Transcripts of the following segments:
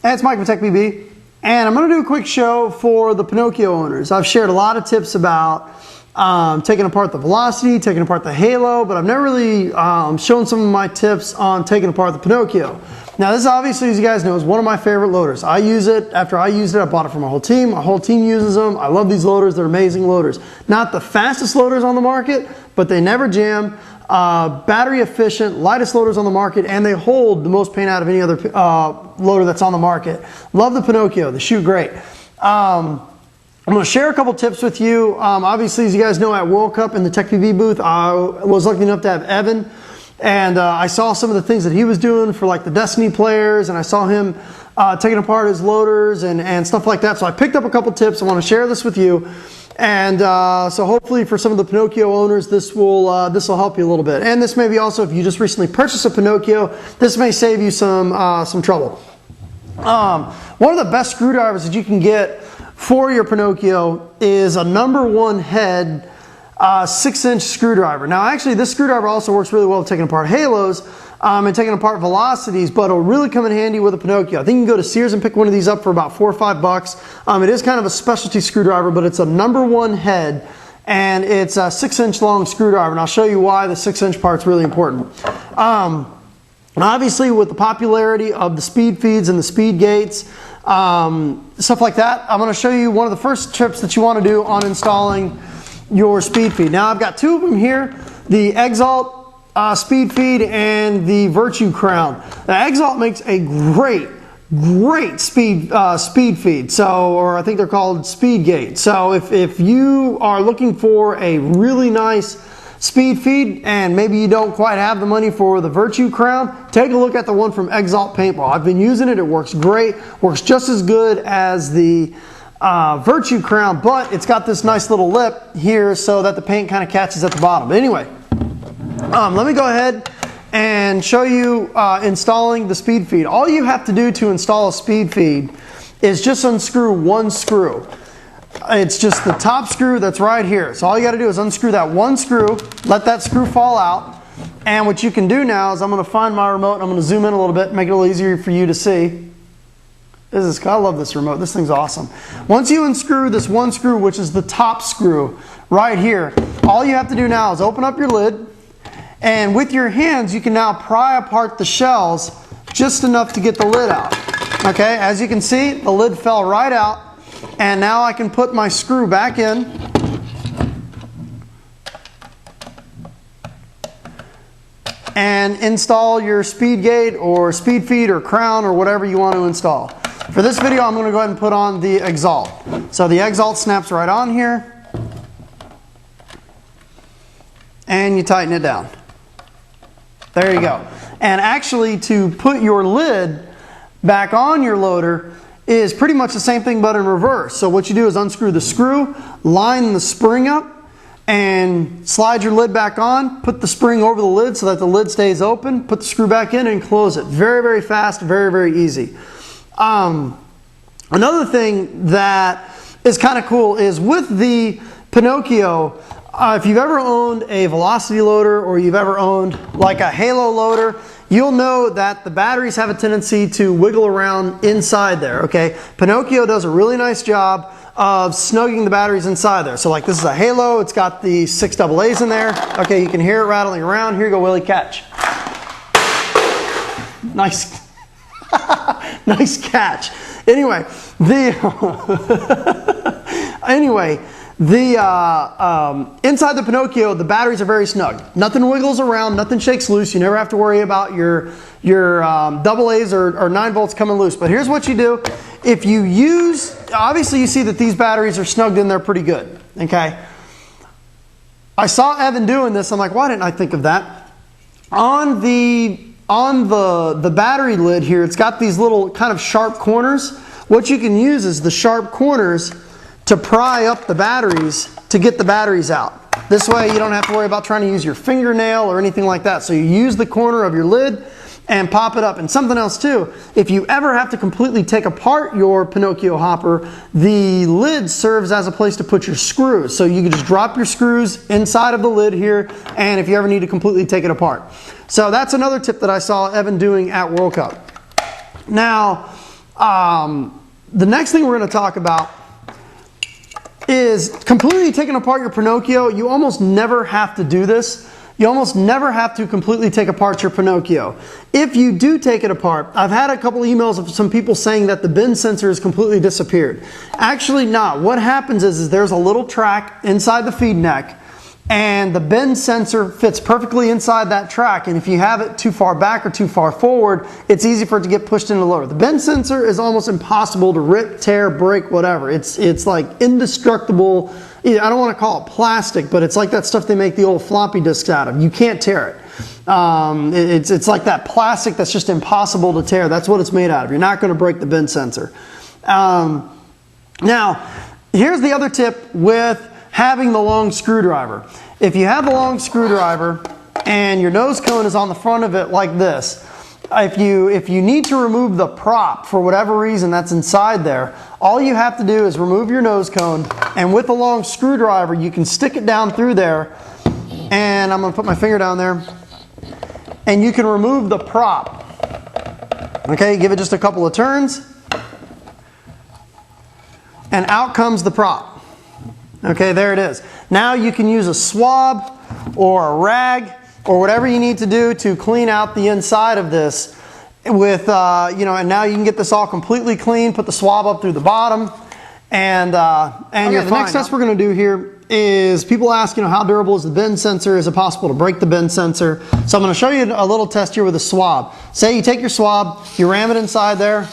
Hey, it's Mike with Tech BB, and I'm going to do a quick show for the Pinocchio owners. I've shared a lot of tips about taking apart the velocity, taking apart the halo, but I've never really shown some of my tips on taking apart the Pinocchio. Now this obviously, as you guys know, is one of my favorite loaders. I use it. After I used it, I bought it for my whole team. My whole team uses them. I love these loaders. They're amazing loaders. Not the fastest loaders on the market, but they never jam. Battery efficient, lightest loaders on the market, and they hold the most paint out of any other loader that's on the market. Love the Pinocchio. They shoot great. I'm going to share a couple tips with you. Obviously, as you guys know, at World Cup in the Tech PV booth, I was lucky enough to have Evan, and I saw some of the things that he was doing for like the Destiny players, and I saw him taking apart his loaders and stuff like that. So I picked up a couple tips. I want to share this with you. And so hopefully for some of the Pinocchio owners, this will help you a little bit. And this may be also, if you just recently purchased a Pinocchio, this may save you some trouble. One of the best screwdrivers that you can get for your Pinocchio is a #1 head 6-inch screwdriver. Now actually this screwdriver also works really well with taking apart halos and taking apart velocities, but it'll really come in handy with a Pinocchio. I think you can go to Sears and pick one of these up for about $4 or $5. It is kind of a specialty screwdriver, but it's a #1 head, and it's a 6-inch long screwdriver, and I'll show you why the 6-inch part's really important. And obviously with the popularity of the speed feeds and the speed gates, stuff like that, I'm going to show you one of the first tips that you want to do on installing your speed feed. Now I've got two of them here, the Exalt speed feed and the Virtue Crown. The Exalt makes a great speed feed, or I think they're called speed gate. So if you are looking for a really nice speed feed and maybe you don't quite have the money for the Virtue Crown, take a look at the one from Exalt Paintball. I've been using it. It works great. Works just as good as the Virtue Crown, but it's got this nice little lip here so that the paint kind of catches at the bottom. But anyway, let me go ahead and show you installing the speed feed. All you have to do to install a speed feed is just unscrew one screw. It's just the top screw that's right here. So all you got to do is unscrew that one screw, let that screw fall out, and what you can do now is I'm going to find my remote, and I'm going to zoom in a little bit, make it a little easier for you to see. I love this remote. This thing's awesome. Once you unscrew this one screw, which is the top screw right here, all you have to do now is open up your lid, and with your hands you can now pry apart the shells just enough to get the lid out. Okay, as you can see, the lid fell right out, and now I can put my screw back in. And install your speed gate or speed feed or crown or whatever you want to install. For this video, I'm going to go ahead and put on the Exalt. So the Exalt snaps right on here, and you tighten it down. There you go. And actually, to put your lid back on your loader is pretty much the same thing but in reverse. So what you do is unscrew the screw, line the spring up, and slide your lid back on, put the spring over the lid so that the lid stays open, put the screw back in and close it. Very, very fast, very, very easy. Another thing that is kind of cool is with the Pinocchio, if you've ever owned a velocity loader or you've ever owned like a halo loader, you'll know that the batteries have a tendency to wiggle around inside there, okay? Pinocchio does a really nice job of snugging the batteries inside there. So like this is a halo, it's got the 6 AA's in there. Okay, you can hear it rattling around. Here you go, Willie, catch. Nice. Nice catch. Anyway, inside the Pinocchio, the batteries are very snug. Nothing wiggles around, nothing shakes loose. You never have to worry about your AA's or 9 volts coming loose. But here's what you do. If you use, obviously you see that these batteries are snugged in there pretty good. Okay. I saw Evan doing this. I'm like, why didn't I think of that? On the battery lid here, it's got these little kind of sharp corners. What you can use is the sharp corners to pry up the batteries to get the batteries out. This way you don't have to worry about trying to use your fingernail or anything like that. So you use the corner of your lid and pop it up. And something else too, if you ever have to completely take apart your Pinocchio hopper, the lid serves as a place to put your screws. So you can just drop your screws inside of the lid here, and if you ever need to completely take it apart. So that's another tip that I saw Evan doing at World Cup. Now, The next thing we're going to talk about is completely taking apart your Pinocchio. You almost never have to do this. You almost never have to completely take apart your Pinocchio. If you do take it apart, I've had a couple emails of some people saying that the bend sensor has completely disappeared. Actually not. What happens is there's a little track inside the feed neck, and the bend sensor fits perfectly inside that track, and if you have it too far back or too far forward, it's easy for it to get pushed into the loader. The bend sensor is almost impossible to rip, tear, break, whatever. It's like indestructible. I don't want to call it plastic, but it's like that stuff they make the old floppy disks out of. You can't tear it. It's like that plastic that's just impossible to tear. That's what it's made out of. You're not going to break the bend sensor. Now, here's the other tip with having the long screwdriver. If you have the long screwdriver and your nose cone is on the front of it like this, if you need to remove the prop for whatever reason that's inside there, all you have to do is remove your nose cone, and with the long screwdriver you can stick it down through there, and I'm going to put my finger down there, and you can remove the prop. Okay, give it just a couple of turns, and out comes the prop. Okay, there it is. Now you can use a swab or a rag or whatever you need to do to clean out the inside of this with, and now you can get this all completely clean, put the swab up through the bottom, and you're fine. The next test we're going to do here is people ask, how durable is the bend sensor? Is it possible to break the bend sensor? So I'm going to show you a little test here with a swab. Say you take your swab, you ram it inside there,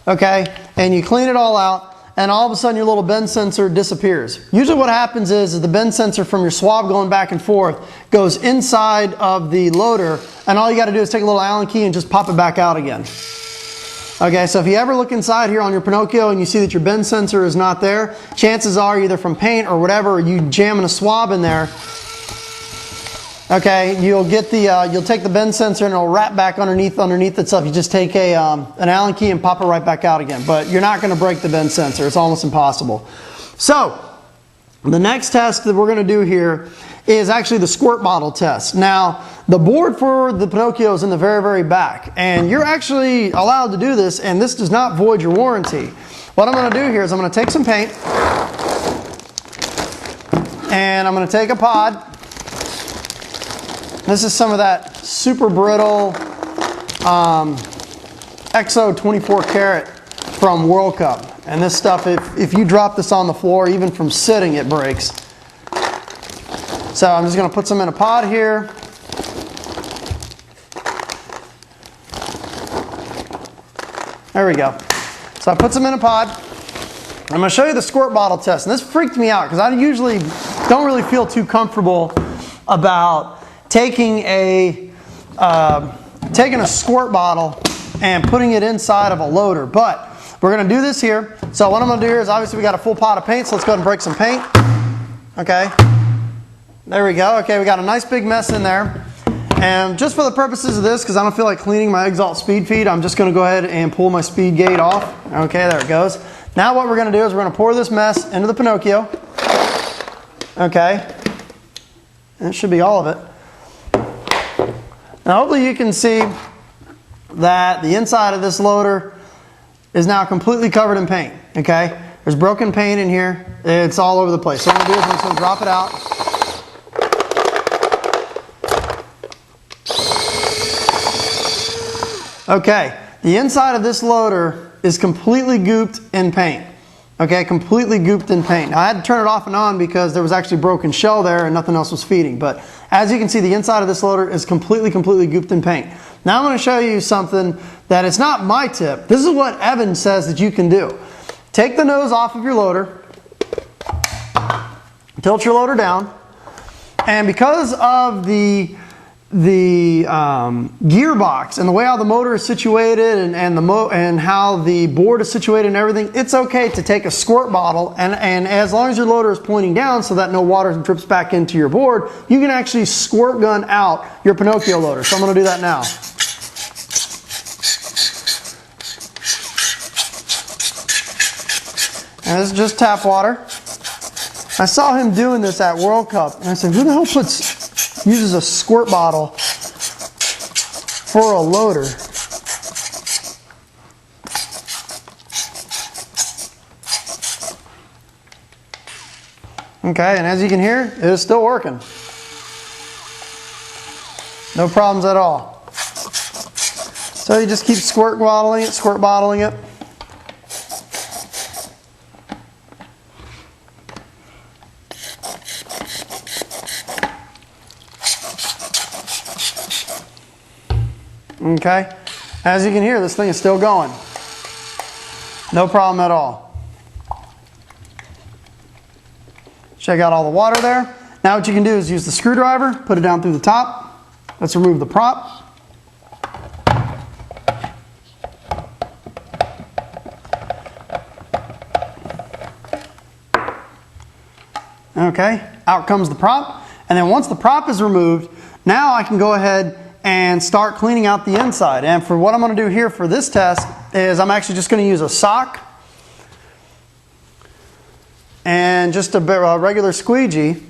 okay, and you clean it all out, and all of a sudden your little bend sensor disappears. Usually what happens is the bend sensor from your swab going back and forth goes inside of the loader, and all you got to do is take a little Allen key and just pop it back out again. Okay, so if you ever look inside here on your Pinocchio and you see that your bend sensor is not there, chances are either from paint or whatever, you jamming a swab in there, okay, you'll take the bend sensor and it'll wrap back underneath itself. You just take an Allen key and pop it right back out again. But you're not going to break the bend sensor. It's almost impossible. So the next test that we're going to do here is actually the squirt bottle test. Now, the board for the Pinocchio is in the very, very back, and you're actually allowed to do this, and this does not void your warranty. What I'm going to do here is I'm going to take some paint, and I'm going to take a pod. This is some of that super brittle Exo 24 karat from World Cup. And this stuff, if you drop this on the floor, even from sitting, it breaks. So I'm just going to put some in a pod here. There we go. So I put some in a pod. I'm going to show you the squirt bottle test. And this freaked me out because I usually don't really feel too comfortable about taking a squirt bottle and putting it inside of a loader. But we're going to do this here. So what I'm going to do here is, obviously we got a full pot of paint, so let's go ahead and break some paint. Okay. There we go. Okay, we got a nice big mess in there. And just for the purposes of this, because I don't feel like cleaning my Exalt speed feed, I'm just going to go ahead and pull my speed gate off. Okay, there it goes. Now what we're going to do is we're going to pour this mess into the Pinocchio. Okay. And it should be all of it. Now hopefully you can see that the inside of this loader is now completely covered in paint. Okay, there's broken paint in here. It's all over the place. So what I'm going to do is I'm just going to drop it out. Okay, the inside of this loader is completely gooped in paint. Okay, completely gooped in paint. Now I had to turn it off and on because there was actually broken shell there and nothing else was feeding. But as you can see, the inside of this loader is completely gooped in paint. Now I'm going to show you something that it's not my tip. This is what Evan says that you can do. Take the nose off of your loader, tilt your loader down, and because of the gearbox and the way how the motor is situated and how the board is situated and everything, it's okay to take a squirt bottle and as long as your loader is pointing down so that no water drips back into your board, you can actually squirt gun out your Pinocchio loader. So I'm going to do that now. And this is just tap water. I saw him doing this at World Cup and I said, who the hell uses a squirt bottle for a loader? Okay, and as you can hear, it is still working. No problems at all. So you just keep squirt bottling it. Okay, as you can hear, this thing is still going. No problem at all. Check out all the water there. Now what you can do is use the screwdriver, put it down through the top. Let's remove the prop. Okay, out comes the prop. And then once the prop is removed, now I can go ahead and start cleaning out the inside. And for what I'm going to do here for this test is I'm actually just going to use a sock and just a regular squeegee.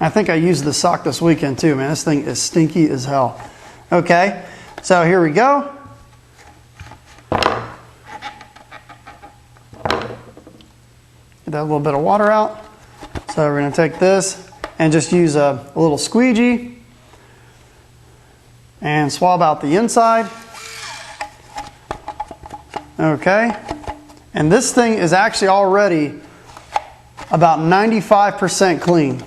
I think I used the sock this weekend too, man. This thing is stinky as hell. Okay, so here we go. Get that little bit of water out. So we're going to take this and just use a little squeegee and swab out the inside. Okay, and this thing is actually already about 95% clean.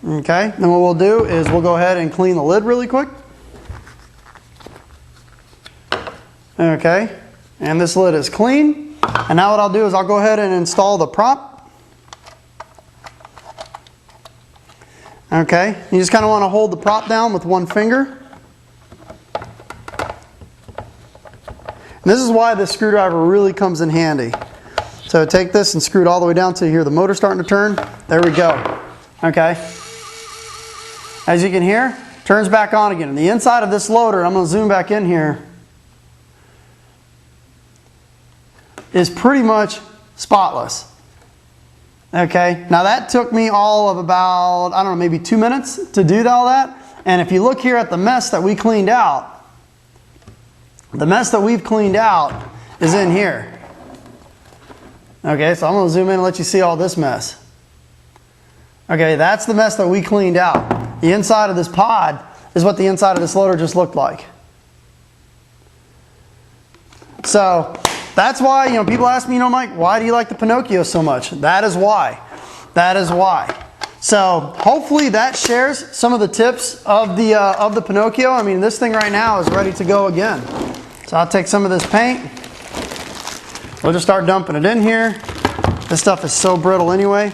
Okay, then what we'll do is we'll go ahead and clean the lid really quick. Okay, and this lid is clean. And now what I'll do is I'll go ahead and install the prop. Okay, you just kind of want to hold the prop down with one finger. And this is why this screwdriver really comes in handy. So take this and screw it all the way down till you hear the motor starting to turn. There we go. Okay. As you can hear, turns back on again. And the inside of this loader, I'm going to zoom back in here, is pretty much spotless. Okay, now that took me all of about, I don't know, maybe 2 minutes to do all that. And if you look here at the mess that we cleaned out, the mess that we've cleaned out is in here. Okay, so I'm going to zoom in and let you see all this mess. Okay, that's the mess that we cleaned out. The inside of this pod is what the inside of this loader just looked like. So that's why, people ask me, Mike, why do you like the Pinocchio so much? That is why. That is why. So hopefully that shares some of the tips of the Pinocchio. I mean, this thing right now is ready to go again. So I'll take some of this paint. We'll just start dumping it in here. This stuff is so brittle anyway.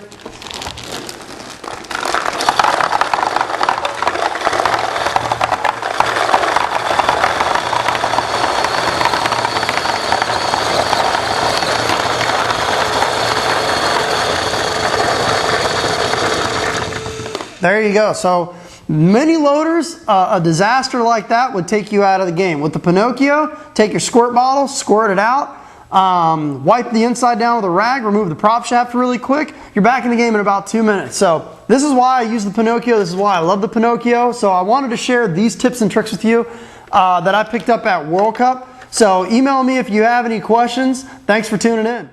There you go. So many loaders, a disaster like that would take you out of the game. With the Pinocchio, take your squirt bottle, squirt it out, wipe the inside down with a rag, remove the prop shaft really quick. You're back in the game in about 2 minutes. So this is why I use the Pinocchio. This is why I love the Pinocchio. So I wanted to share these tips and tricks with you that I picked up at World Cup. So email me if you have any questions. Thanks for tuning in.